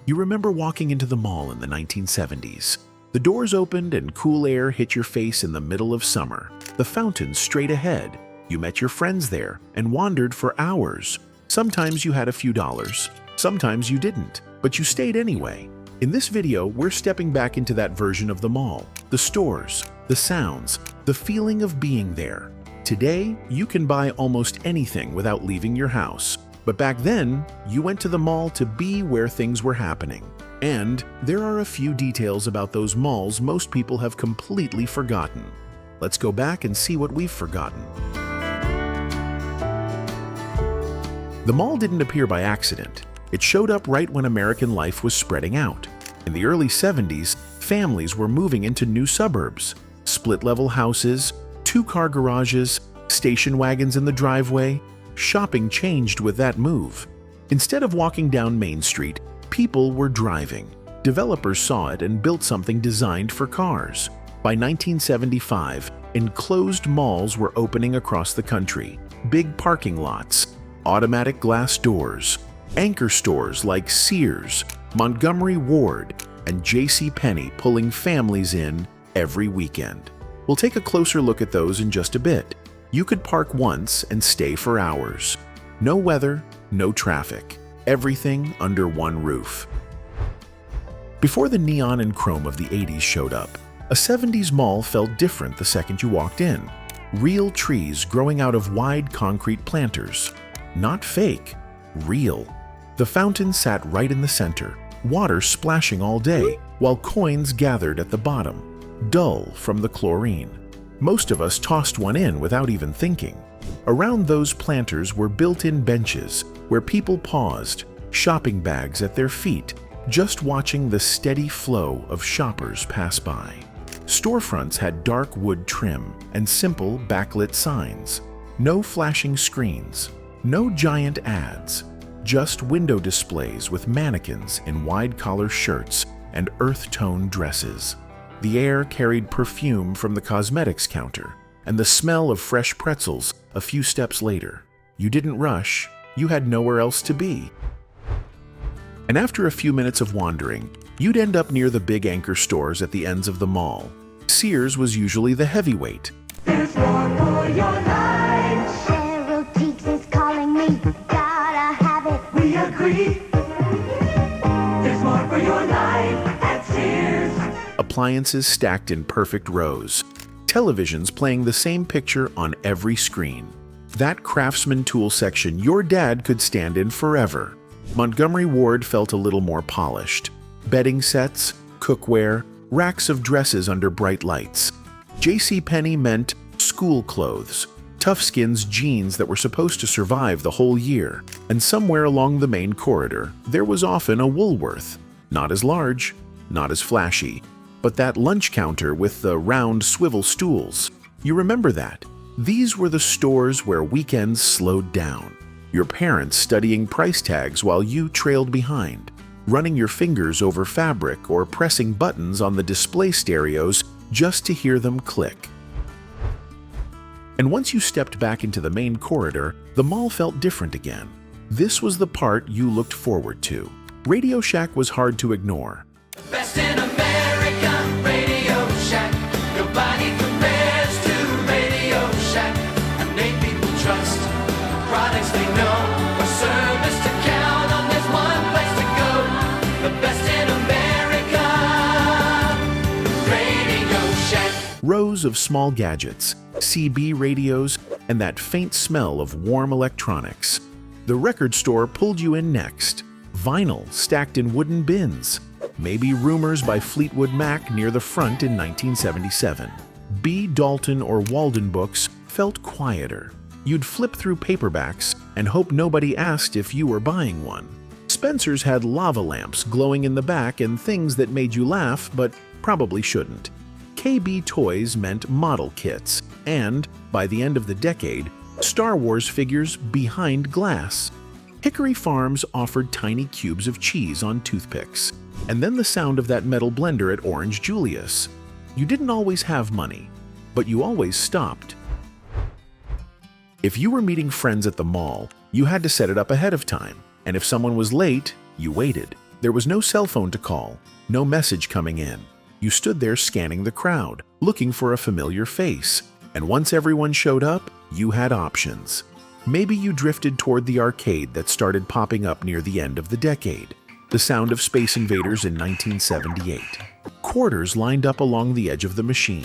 You remember walking into the mall in the 1970s. The doors opened and cool air hit your face in the middle of summer. The fountain straight ahead. You met your friends there and wandered for hours. Sometimes you had a few dollars. Sometimes you didn't, but you stayed anyway. In this video, we're stepping back into that version of the mall. The stores, the sounds, the feeling of being there. Today, you can buy almost anything without leaving your house. But back then, you went to the mall to be where things were happening. And there are a few details about those malls most people have completely forgotten. Let's go back and see what we've forgotten. The mall didn't appear by accident. It showed up right when American life was spreading out. In the early 70s, families were moving into new suburbs. Split-level houses, two-car garages, station wagons in the driveway. Shopping changed with that move. Instead of walking down Main Street, people were driving. Developers saw it and built something designed for cars. By 1975, enclosed malls were opening across the country. Big parking lots, automatic glass doors, anchor stores like Sears, Montgomery Ward, and JCPenney pulling families in every weekend. We'll take a closer look at those in just a bit. You could park once and stay for hours. No weather, no traffic. Everything under one roof. Before the neon and chrome of the 80s showed up, a 70s mall felt different the second you walked in. Real trees growing out of wide concrete planters. Not fake, real. The fountain sat right in the center, water splashing all day, while coins gathered at the bottom, dull from the chlorine. Most of us tossed one in without even thinking. Around those planters were built-in benches where people paused, shopping bags at their feet, just watching the steady flow of shoppers pass by. Storefronts had dark wood trim and simple backlit signs. No flashing screens, no giant ads, just window displays with mannequins in wide-collar shirts and earth-tone dresses. The air carried perfume from the cosmetics counter and the smell of fresh pretzels a few steps later. You didn't rush, you had nowhere else to be. And after a few minutes of wandering, you'd end up near the big anchor stores at the ends of the mall. Sears was usually the heavyweight. There's more for your life. Cheryl Teagues is calling me. Gotta have it. We agree. There's more for your life at Sears. Appliances stacked in perfect rows. Televisions playing the same picture on every screen. That craftsman tool section your dad could stand in forever. Montgomery Ward felt a little more polished. Bedding sets, cookware, racks of dresses under bright lights. JCPenney meant school clothes, Toughskins jeans that were supposed to survive the whole year. And somewhere along the main corridor, there was often a Woolworth. Not as large, not as flashy, but that lunch counter with the round swivel stools. You remember that? These were the stores where weekends slowed down. Your parents studying price tags while you trailed behind, running your fingers over fabric or pressing buttons on the display stereos just to hear them click. And once you stepped back into the main corridor, the mall felt different again. This was the part you looked forward to. RadioShack was hard to ignore. Best in America, RadioShack. Nobody compares to RadioShack. A name people trust, products they know, a service to count on. There's one place to go. The best in America, RadioShack. Rows of small gadgets, CB radios, and that faint smell of warm electronics. The record store pulled you in next. Vinyl stacked in wooden bins. Maybe Rumors by Fleetwood Mac near the front in 1977. B. Dalton or Walden books felt quieter. You'd flip through paperbacks and hope nobody asked if you were buying one. Spencer's had lava lamps glowing in the back and things that made you laugh but probably shouldn't. KB Toys meant model kits, and, by the end of the decade, Star Wars figures behind glass. Hickory Farms offered tiny cubes of cheese on toothpicks, and then the sound of that metal blender at Orange Julius. You didn't always have money, but you always stopped. If you were meeting friends at the mall, you had to set it up ahead of time, and if someone was late, you waited. There was no cell phone to call, no message coming in. You stood there scanning the crowd, looking for a familiar face, and once everyone showed up, you had options. Maybe you drifted toward the arcade that started popping up near the end of the decade. The sound of Space Invaders in 1978. Quarters lined up along the edge of the machine.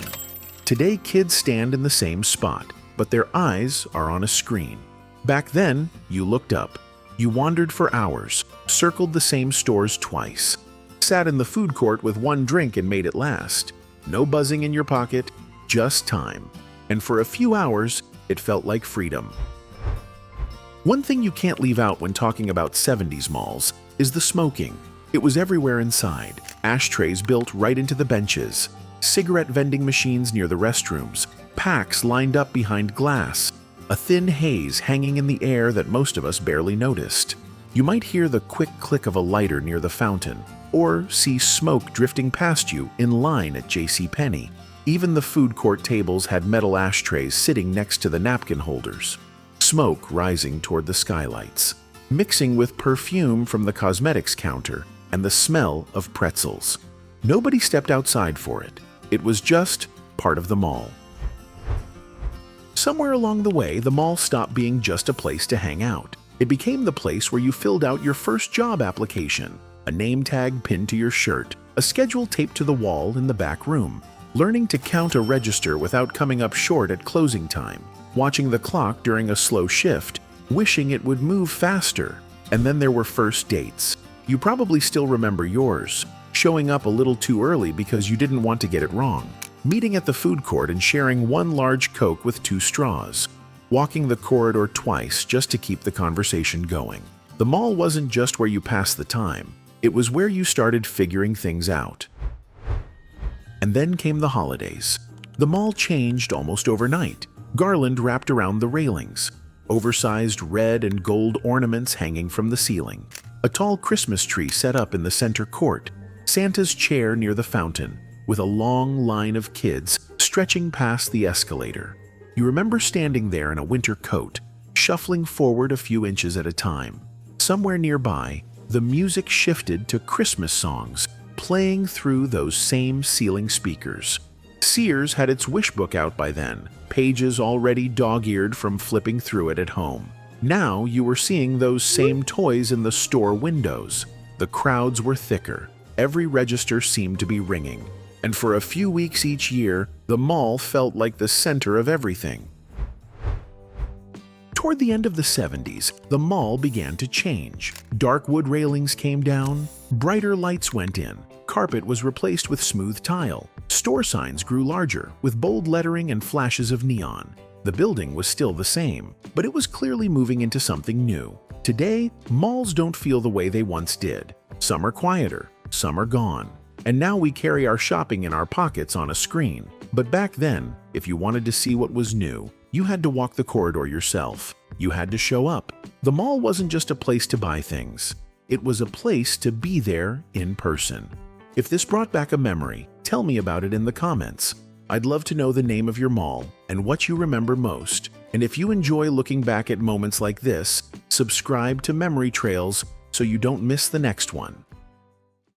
Today, kids stand in the same spot, but their eyes are on a screen. Back then, you looked up. You wandered for hours, circled the same stores twice, sat in the food court with one drink and made it last. No buzzing in your pocket, just time. And for a few hours, it felt like freedom. One thing you can't leave out when talking about 70s malls is the smoking. It was everywhere inside. Ashtrays built right into the benches, cigarette vending machines near the restrooms, packs lined up behind glass, a thin haze hanging in the air that most of us barely noticed. You might hear the quick click of a lighter near the fountain, or see smoke drifting past you in line at JCPenney. Even the food court tables had metal ashtrays sitting next to the napkin holders. Smoke rising toward the skylights, mixing with perfume from the cosmetics counter and the smell of pretzels. Nobody stepped outside for it. It was just part of the mall. Somewhere along the way, the mall stopped being just a place to hang out. It became the place where you filled out your first job application, a name tag pinned to your shirt, a schedule taped to the wall in the back room, learning to count a register without coming up short at closing time, watching the clock during a slow shift, wishing it would move faster. And then there were first dates. You probably still remember yours. Showing up a little too early because you didn't want to get it wrong. Meeting at the food court and sharing one large Coke with 2 straws. Walking the corridor twice just to keep the conversation going. The mall wasn't just where you passed the time. It was where you started figuring things out. And then came the holidays. The mall changed almost overnight. Garland wrapped around the railings. Oversized red and gold ornaments hanging from the ceiling. A tall Christmas tree set up in the center court. Santa's chair near the fountain, with a long line of kids stretching past the escalator. You remember standing there in a winter coat, shuffling forward a few inches at a time. Somewhere nearby, the music shifted to Christmas songs, playing through those same ceiling speakers. Sears had its wish book out by then, pages already dog-eared from flipping through it at home. Now you were seeing those same toys in the store windows. The crowds were thicker. Every register seemed to be ringing. And for a few weeks each year, the mall felt like the center of everything. Toward the end of the 70s, the mall began to change. Dark wood railings came down, brighter lights went in, carpet was replaced with smooth tile, store signs grew larger with bold lettering and flashes of neon. The building was still the same, but it was clearly moving into something new. Today, malls don't feel the way they once did. Some are quieter, some are gone. And now we carry our shopping in our pockets on a screen. But back then, if you wanted to see what was new, you had to walk the corridor yourself. You had to show up. The mall wasn't just a place to buy things. It was a place to be there in person. If this brought back a memory, tell me about it in the comments. I'd love to know the name of your mall and what you remember most. And if you enjoy looking back at moments like this, subscribe to Memory Trails so you don't miss the next one.